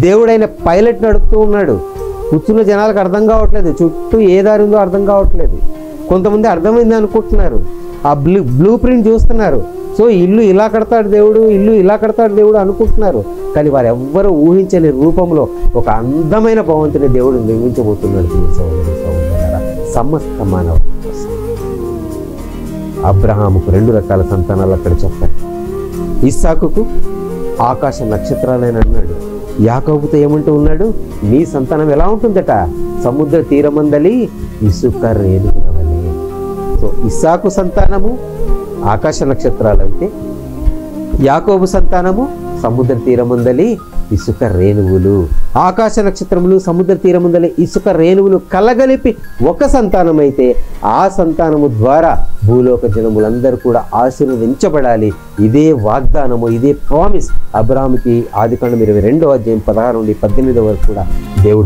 దేవుడైన పైలట్ నడుపుతూ ఉన్నాడు. కూర్చున్న జనాలకు అర్థం కావట్లేదు, చుట్టూ ఏ దారి ఉందో అర్థం కావట్లేదు. కొంతమంది అర్థమైంది అనుకుంటున్నారు, ఆ బ్లూ ప్రింట్ చూస్తున్నారు. సో ఇల్లు ఇలా కడతాడు దేవుడు, ఇల్లు ఇలా కడతాడు దేవుడు అనుకుంటున్నారు. కానీ వారు ఎవ్వరూ ఊహించని రూపంలో ఒక అందమైన భవంతిని దేవుడు నిర్మించబోతున్నాడు. సమస్త మానవ అబ్రహాముకు 2 రకాల సంతానాలు అక్కడ చెప్పారు. ఇస్సాకుకు ఆకాశ నక్షత్రాలని అన్నాడు. యాకోబుతో ఏమంటూ ఉన్నాడు, నీ సంతానం ఎలా ఉంటుందట, సముద్ర తీరమందలి ఇసుక రేణువులవలే. సో ఇస్సాకు సంతానము ఆకాశ నక్షత్రాలు అయితే, యాకోబు సంతానము సముద్ర తీరమందలి ఇసుక రేణువులు. ఆకాశ నక్షత్రములు, సముద్ర తీరమందలి ఇసుక రేణువులు కలగలిపి ఒక సంతానం అయితే, ఆ సంతానము ద్వారా భూలోక జనములందరూ కూడా ఆశీర్వదించబడాలి. ఇదే వాగ్దానము, ఇదే ప్రామిస్ అబ్రాహాముకి ఆదికాండం 22వ అధ్యాయం 16 నుండి 18 వరకు కూడా దేవుడు